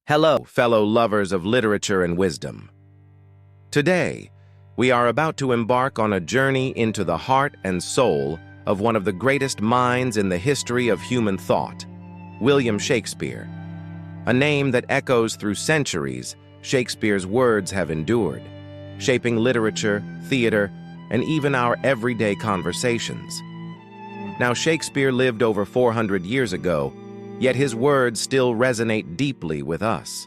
Hello, fellow lovers of literature and wisdom. Today, we are about to embark on a journey into the heart and soul of one of the greatest minds in the history of human thought, William Shakespeare. A name that echoes through centuries, Shakespeare's words have endured, shaping literature, theater, and even our everyday conversations. Now, Shakespeare lived over 400 years ago, yet his words still resonate deeply with us.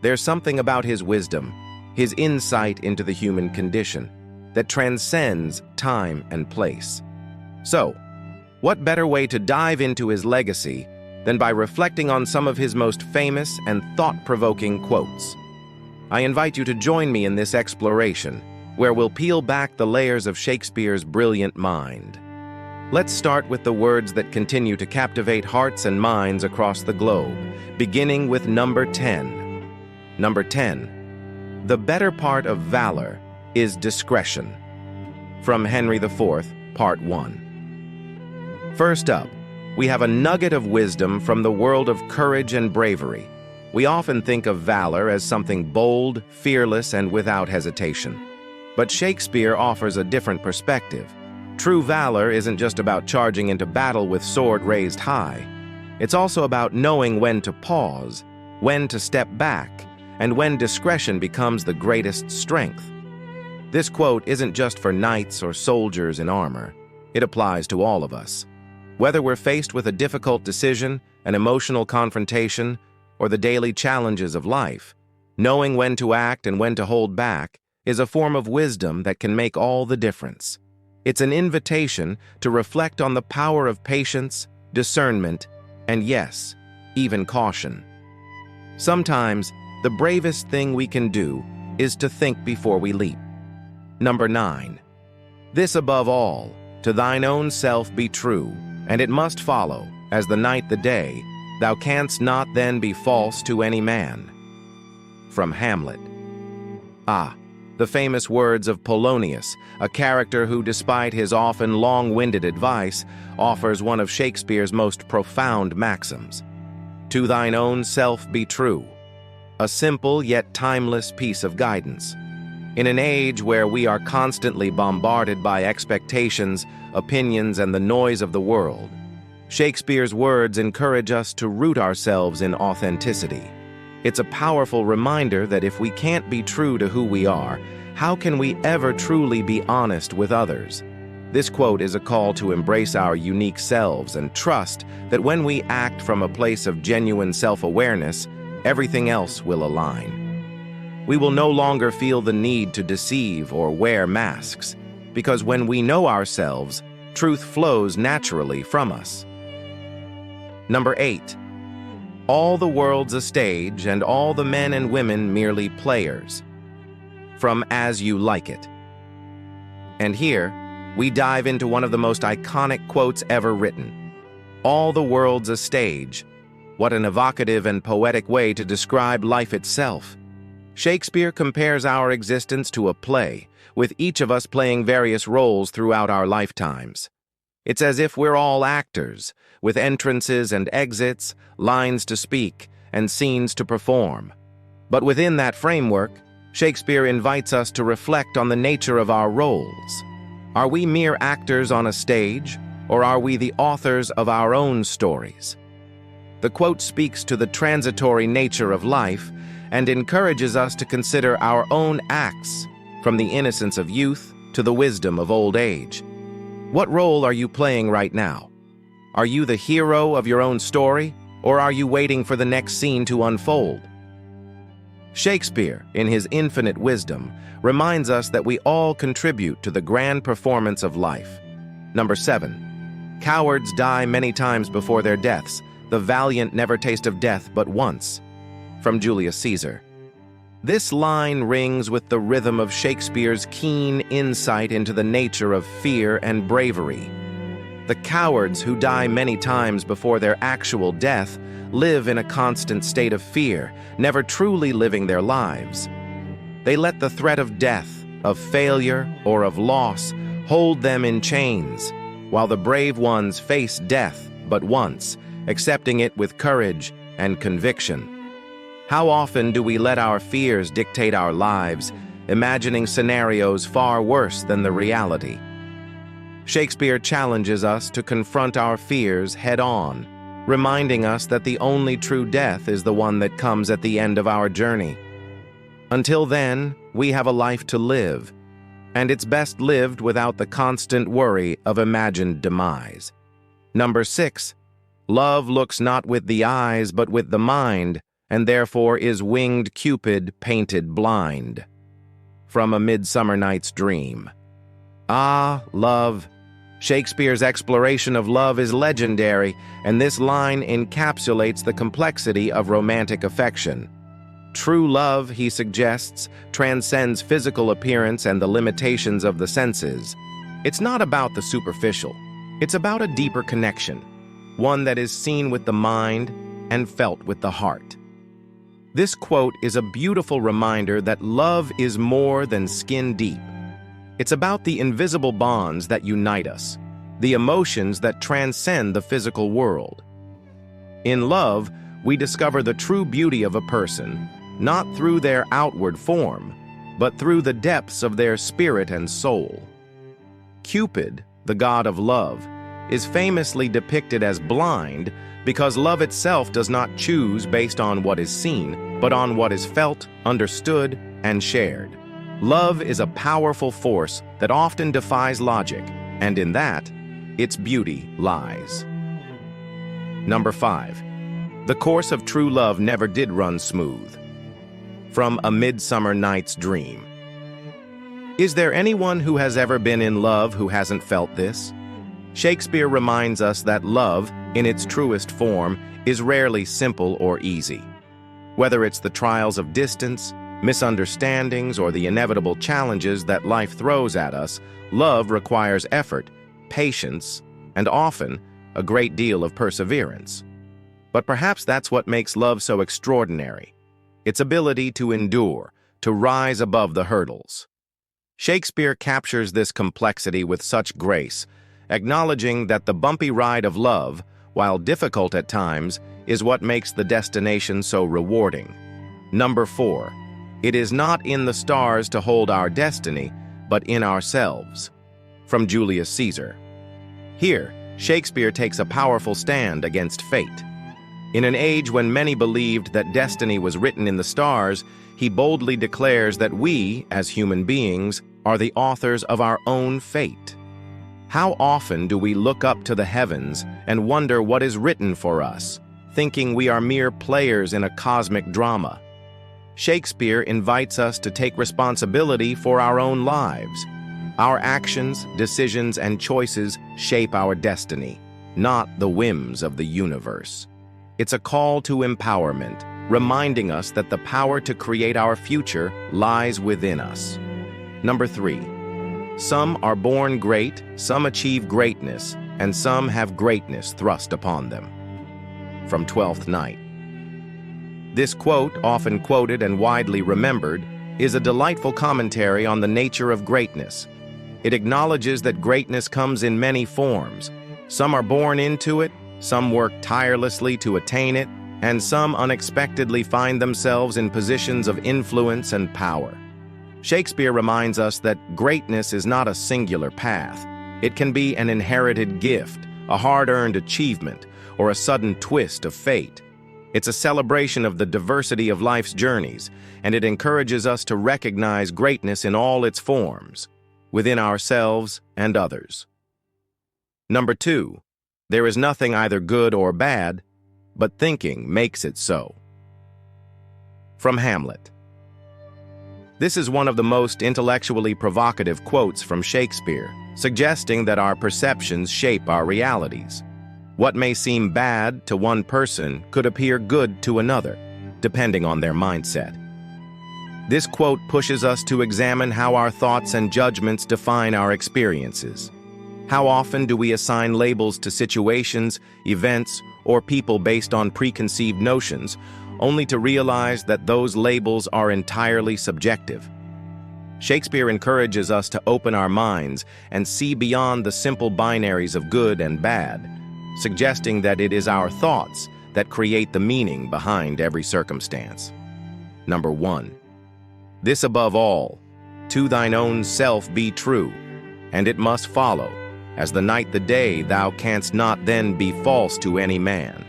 There's something about his wisdom, his insight into the human condition, that transcends time and place. So, what better way to dive into his legacy than by reflecting on some of his most famous and thought-provoking quotes? I invite you to join me in this exploration, where we'll peel back the layers of Shakespeare's brilliant mind. Let's start with the words that continue to captivate hearts and minds across the globe, beginning with number 10. Number 10. The better part of valor is discretion. From Henry IV, Part 1. First up, we have a nugget of wisdom from the world of courage and bravery. We often think of valor as something bold, fearless, and without hesitation. But Shakespeare offers a different perspective. True valor isn't just about charging into battle with sword raised high. It's also about knowing when to pause, when to step back, and when discretion becomes the greatest strength. This quote isn't just for knights or soldiers in armor. It applies to all of us. Whether we're faced with a difficult decision, an emotional confrontation, or the daily challenges of life, knowing when to act and when to hold back is a form of wisdom that can make all the difference. It's an invitation to reflect on the power of patience, discernment, and yes, even caution. Sometimes, the bravest thing we can do is to think before we leap. Number 9. This above all, to thine own self be true, and it must follow, as the night the day, thou canst not then be false to any man. From Hamlet. The famous words of Polonius, a character who, despite his often long-winded advice, offers one of Shakespeare's most profound maxims. To thine own self be true. A simple yet timeless piece of guidance. In an age where we are constantly bombarded by expectations, opinions, and the noise of the world, Shakespeare's words encourage us to root ourselves in authenticity. It's a powerful reminder that if we can't be true to who we are, how can we ever truly be honest with others? This quote is a call to embrace our unique selves and trust that when we act from a place of genuine self-awareness, everything else will align. We will no longer feel the need to deceive or wear masks, because when we know ourselves, truth flows naturally from us. Number 8. All the world's a stage, and all the men and women merely players. From As You Like It. And here, we dive into one of the most iconic quotes ever written. All the world's a stage. What an evocative and poetic way to describe life itself. Shakespeare compares our existence to a play, with each of us playing various roles throughout our lifetimes. It's as if we're all actors, with entrances and exits, lines to speak, and scenes to perform. But within that framework, Shakespeare invites us to reflect on the nature of our roles. Are we mere actors on a stage, or are we the authors of our own stories? The quote speaks to the transitory nature of life and encourages us to consider our own acts, from the innocence of youth to the wisdom of old age. What role are you playing right now? Are you the hero of your own story, or are you waiting for the next scene to unfold? Shakespeare, in his infinite wisdom, reminds us that we all contribute to the grand performance of life. Number 7. Cowards die many times before their deaths. The valiant never taste of death but once. From Julius Caesar. This line rings with the rhythm of Shakespeare's keen insight into the nature of fear and bravery. The cowards who die many times before their actual death live in a constant state of fear, never truly living their lives. They let the threat of death, of failure, or of loss hold them in chains, while the brave ones face death but once, accepting it with courage and conviction. How often do we let our fears dictate our lives, imagining scenarios far worse than the reality? Shakespeare challenges us to confront our fears head-on, reminding us that the only true death is the one that comes at the end of our journey. Until then, we have a life to live, and it's best lived without the constant worry of imagined demise. Number 6. Love looks not with the eyes but with the mind, and therefore is winged Cupid painted blind. From A Midsummer Night's Dream. Ah, love. Shakespeare's exploration of love is legendary, and this line encapsulates the complexity of romantic affection. True love, he suggests, transcends physical appearance and the limitations of the senses. It's not about the superficial. It's about a deeper connection, one that is seen with the mind and felt with the heart. This quote is a beautiful reminder that love is more than skin deep. It's about the invisible bonds that unite us, the emotions that transcend the physical world. In love, we discover the true beauty of a person, not through their outward form, but through the depths of their spirit and soul. Cupid, the god of love, is famously depicted as blind because love itself does not choose based on what is seen, but on what is felt, understood, and shared. Love is a powerful force that often defies logic, and in that, its beauty lies. Number 5. The course of true love never did run smooth. From A Midsummer Night's Dream. Is there anyone who has ever been in love who hasn't felt this? Shakespeare reminds us that love, in its truest form, is rarely simple or easy. Whether it's the trials of distance, misunderstandings, or the inevitable challenges that life throws at us, love requires effort, patience, and often a great deal of perseverance. But perhaps that's what makes love so extraordinary, its ability to endure, to rise above the hurdles. Shakespeare captures this complexity with such grace, acknowledging that the bumpy ride of love, while difficult at times, is what makes the destination so rewarding. Number 4. It is not in the stars to hold our destiny, but in ourselves. From Julius Caesar. Here, Shakespeare takes a powerful stand against fate. In an age when many believed that destiny was written in the stars, he boldly declares that we, as human beings, are the authors of our own fate. How often do we look up to the heavens and wonder what is written for us, thinking we are mere players in a cosmic drama? Shakespeare invites us to take responsibility for our own lives. Our actions, decisions, and choices shape our destiny, not the whims of the universe. It's a call to empowerment, reminding us that the power to create our future lies within us. Number 3. Some are born great, some achieve greatness, and some have greatness thrust upon them. From Twelfth Night. This quote, often quoted and widely remembered, is a delightful commentary on the nature of greatness. It acknowledges that greatness comes in many forms. Some are born into it, some work tirelessly to attain it, and some unexpectedly find themselves in positions of influence and power. Shakespeare reminds us that greatness is not a singular path. It can be an inherited gift, a hard-earned achievement, or a sudden twist of fate. It's a celebration of the diversity of life's journeys, and it encourages us to recognize greatness in all its forms, within ourselves and others. Number 2. There is nothing either good or bad, but thinking makes it so. From Hamlet. This is one of the most intellectually provocative quotes from Shakespeare, suggesting that our perceptions shape our realities. What may seem bad to one person could appear good to another, depending on their mindset. This quote pushes us to examine how our thoughts and judgments define our experiences. How often do we assign labels to situations, events, or people based on preconceived notions, only to realize that those labels are entirely subjective? Shakespeare encourages us to open our minds and see beyond the simple binaries of good and bad, suggesting that it is our thoughts that create the meaning behind every circumstance. Number 1. This above all, to thine own self be true, and it must follow, as the night the day thou canst not then be false to any man.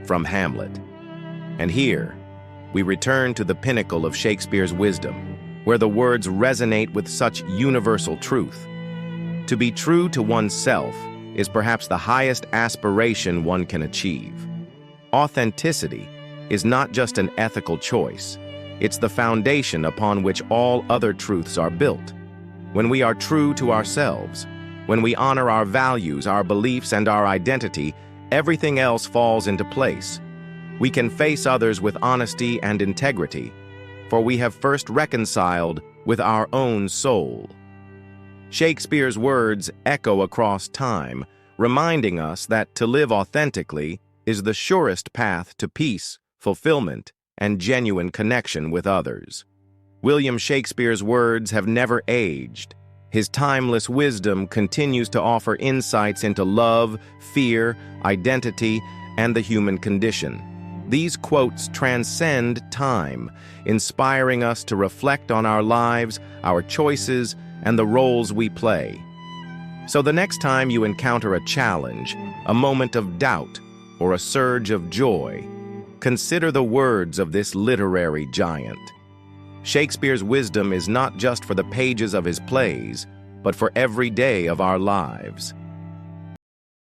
From Hamlet. And here, we return to the pinnacle of Shakespeare's wisdom, where the words resonate with such universal truth. To be true to oneself is perhaps the highest aspiration one can achieve. Authenticity is not just an ethical choice, it's the foundation upon which all other truths are built. When we are true to ourselves, when we honor our values, our beliefs, and our identity, everything else falls into place. We can face others with honesty and integrity, for we have first reconciled with our own soul. Shakespeare's words echo across time, reminding us that to live authentically is the surest path to peace, fulfillment, and genuine connection with others. William Shakespeare's words have never aged. His timeless wisdom continues to offer insights into love, fear, identity, and the human condition. These quotes transcend time, inspiring us to reflect on our lives, our choices, and the roles we play. So the next time you encounter a challenge, a moment of doubt, or a surge of joy, consider the words of this literary giant. Shakespeare's wisdom is not just for the pages of his plays, but for every day of our lives.